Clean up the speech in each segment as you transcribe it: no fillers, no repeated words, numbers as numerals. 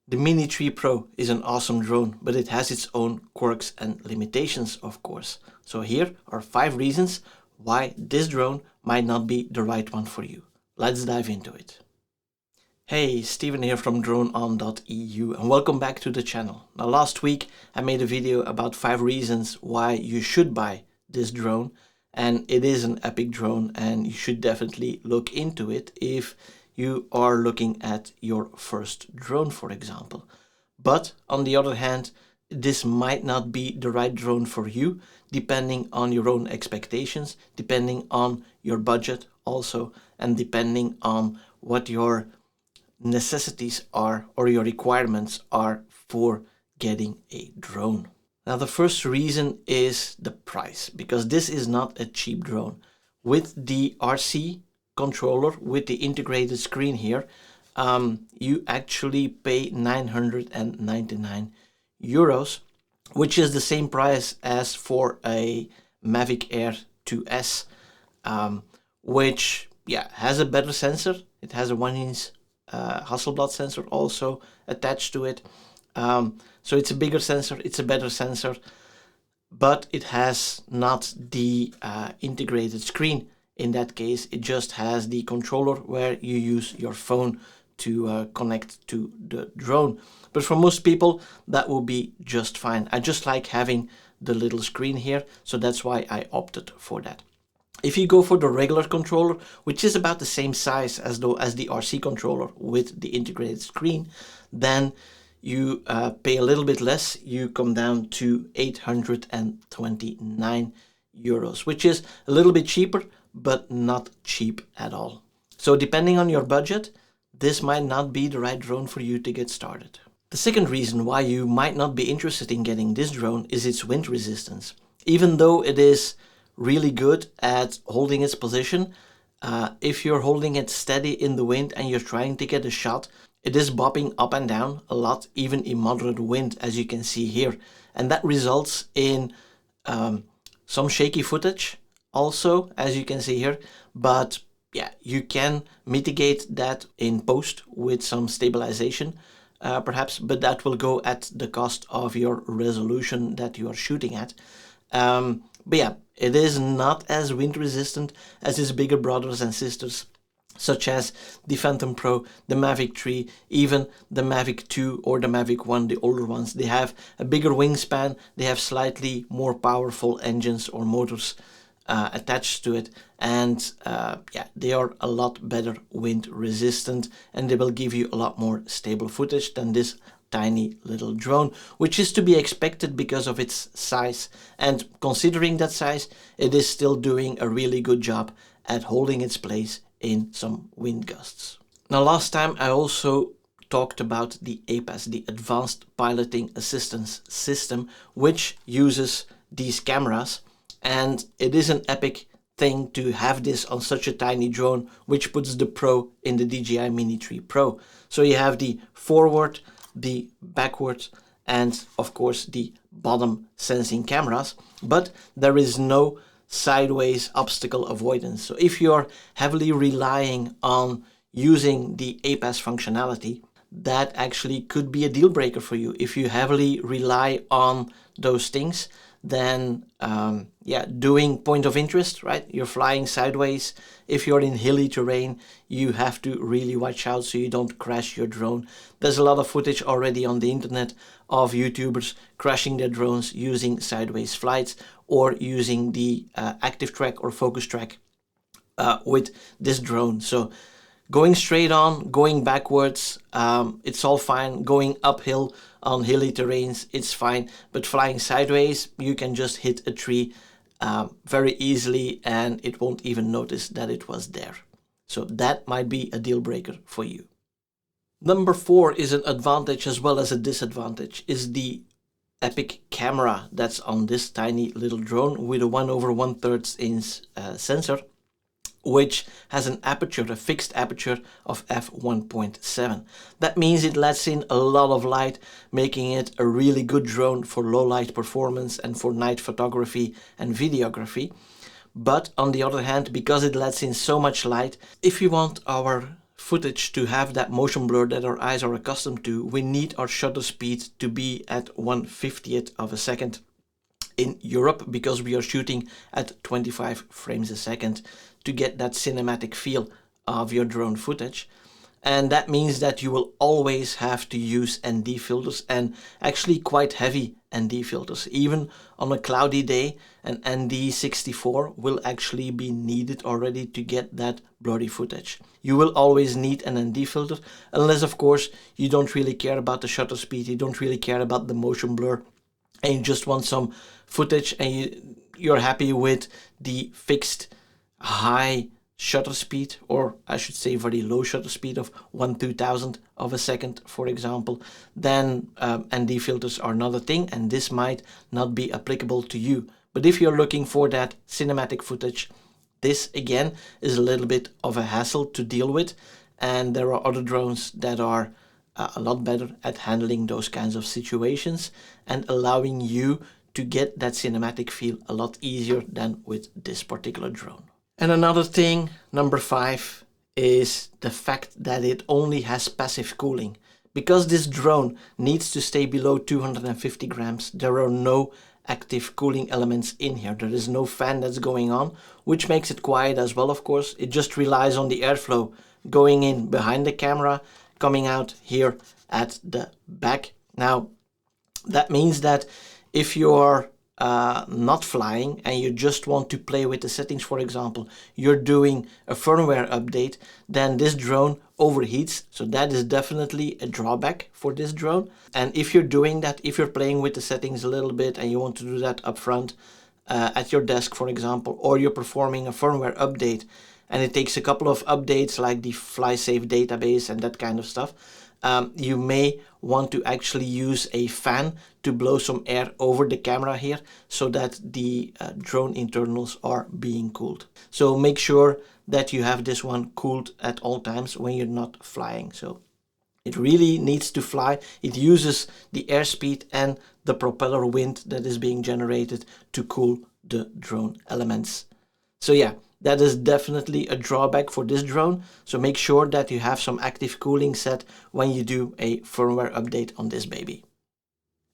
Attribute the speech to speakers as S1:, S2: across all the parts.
S1: The Mini 3 Pro is an awesome drone, but it has its own quirks and limitations, of course. So here are 5 reasons why this drone might not be the right one for you. Let's dive into it. Hey, Steven here from droneon.eu and welcome back to the channel. Now last week I made a video about 5 reasons why you should buy this drone, and it is an epic drone and you should definitely look into it if you are looking at your first drone, for example. But on the other hand, this might not be the right drone for you, depending on your own expectations, depending on your budget also, and depending on what your necessities are or your requirements are for getting a drone. Now the first reason is the price, because this is not a cheap drone. With the RC controller, with the integrated screen here, you actually pay 999 euros, which is the same price as for a Mavic Air 2S, which has a better sensor. It has a 1-inch Hasselblad sensor also attached to it, so it's a bigger sensor, it's a better sensor, but it has not the integrated screen. In that case, it just has the controller where you use your phone to connect to the drone. But for most people, that will be just fine. I just like having the little screen here, so that's why I opted for that. If you go for the regular controller, which is about the same size as the RC controller with the integrated screen, then you pay a little bit less. You come down to 829 euros, which is a little bit cheaper, but not cheap at all. So depending on your budget, this might not be the right drone for you to get started. The second reason why you might not be interested in getting this drone is its wind resistance. Even though it is really good at holding its position, if you're holding it steady in the wind and you're trying to get a shot, it is bobbing up and down a lot, even in moderate wind, as you can see here. And that results in some shaky footage also, as you can see here. But yeah, you can mitigate that in post with some stabilization perhaps, but that will go at the cost of your resolution that you are shooting at. But yeah, it is not as wind resistant as its bigger brothers and sisters, such as the Phantom Pro, the Mavic 3, even the Mavic 2 or the Mavic 1, the older ones. They have a bigger wingspan, they have slightly more powerful engines or motors attached to it, and they are a lot better wind resistant, and they will give you a lot more stable footage than this tiny little drone, which is to be expected because of its size. And considering that size, it is still doing a really good job at holding its place in some wind gusts. Now last time I also talked about the APAS, the Advanced Piloting Assistance System, which uses these cameras, and it is an epic thing to have this on such a tiny drone, which puts the Pro in the DJI Mini 3 Pro. So you have the forward, the backward, and of course the bottom sensing cameras, but there is no sideways obstacle avoidance. So if you're heavily relying on using the APAS functionality, that actually could be a deal breaker for you. If you heavily rely on those things, then doing point of interest, right? You're flying sideways. If you're in hilly terrain, you have to really watch out so you don't crash your drone. There's a lot of footage already on the internet of YouTubers crashing their drones using sideways flights or using the active track or focus track with this drone. So going straight on, going backwards, it's all fine. Going uphill on hilly terrains, it's fine. But flying sideways, you can just hit a tree very easily and it won't even notice that it was there. So that might be a deal breaker for you. Number 4 is an advantage as well as a disadvantage, is the epic camera that's on this tiny little drone with a 1/1/3 inch sensor, which has an aperture, a fixed aperture of f1.7. That means it lets in a lot of light, making it a really good drone for low light performance and for night photography and videography. But on the other hand, because it lets in so much light, if you want our footage to have that motion blur that our eyes are accustomed to, we need our shutter speed to be at 1/50th of a second in Europe, because we are shooting at 25 frames a second to get that cinematic feel of your drone footage. And that means that you will always have to use ND filters, and actually quite heavy ND filters. Even on a cloudy day, an ND 64 will actually be needed already to get that blurry footage. You will always need an ND filter, unless of course you don't really care about the shutter speed, you don't really care about the motion blur, and you just want some footage and you're happy with the fixed high shutter speed, or I should say very low shutter speed of 1/2000 of a second, for example, then ND filters are not a thing, and this might not be applicable to you. But if you're looking for that cinematic footage, this again is a little bit of a hassle to deal with, and there are other drones that are a lot better at handling those kinds of situations and allowing you to get that cinematic feel a lot easier than with this particular drone. And another thing, number 5, is the fact that it only has passive cooling. Because this drone needs to stay below 250 grams, there are no active cooling elements in here. There is no fan that's going on, which makes it quiet as well, of course. It just relies on the airflow going in behind the camera, coming out here at the back. Now, that means that if you're not flying and you just want to play with the settings, for example, you're doing a firmware update, then this drone overheats. So that is definitely a drawback for this drone. And if you're doing that, if you're playing with the settings a little bit and you want to do that up front at your desk, for example, or you're performing a firmware update and it takes a couple of updates like the FlySafe database and that kind of stuff, you may want to actually use a fan to blow some air over the camera here so that the drone internals are being cooled. So make sure that you have this one cooled at all times when you're not flying. So it really needs to fly. It uses the airspeed and the propeller wind that is being generated to cool the drone elements. So yeah, that is definitely a drawback for this drone. So make sure that you have some active cooling set when you do a firmware update on this baby.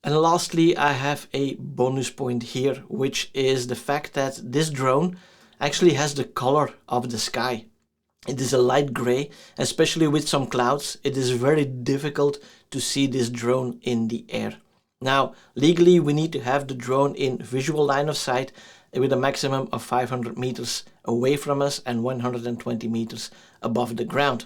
S1: And lastly, I have a bonus point here, which is the fact that this drone actually has the color of the sky. It is a light gray, especially with some clouds. It is very difficult to see this drone in the air. Now, legally, we need to have the drone in visual line of sight with a maximum of 500 meters away from us and 120 meters above the ground.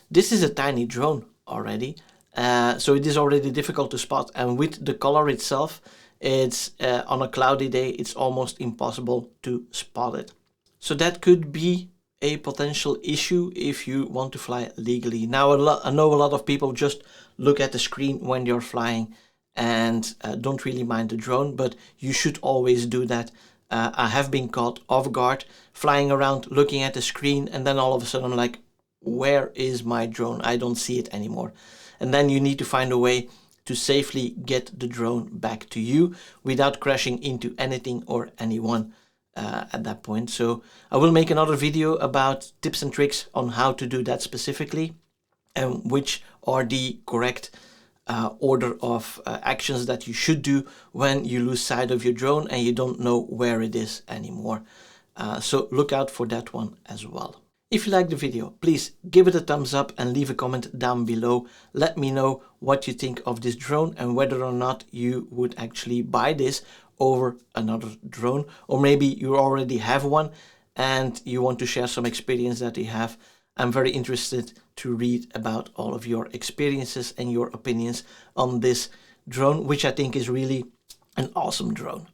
S1: This is a tiny drone already, so it is already difficult to spot, and with the color itself, it's on a cloudy day, it's almost impossible to spot it. So that could be a potential issue if you want to fly legally. Now, I know a lot of people just look at the screen when you're flying and don't really mind the drone, but you should always do that. I have been caught off guard flying around looking at the screen, and then all of a sudden I'm like, where is my drone? I don't see it anymore. And then you need to find a way to safely get the drone back to you without crashing into anything or anyone at that point. So I will make another video about tips and tricks on how to do that specifically, and which are the correct order of actions that you should do when you lose sight of your drone and you don't know where it is anymore. So look out for that one as well. If you liked the video, please give it a thumbs up and leave a comment down below. Let me know what you think of this drone and whether or not you would actually buy this over another drone, or maybe you already have one and you want to share some experience that you have. I'm very interested to read about all of your experiences and your opinions on this drone, which I think is really an awesome drone.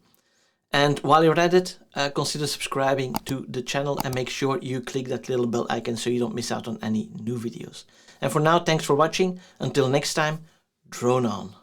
S1: And while you're at it, consider subscribing to the channel and make sure you click that little bell icon so you don't miss out on any new videos. And for now, thanks for watching. Until next time, drone on.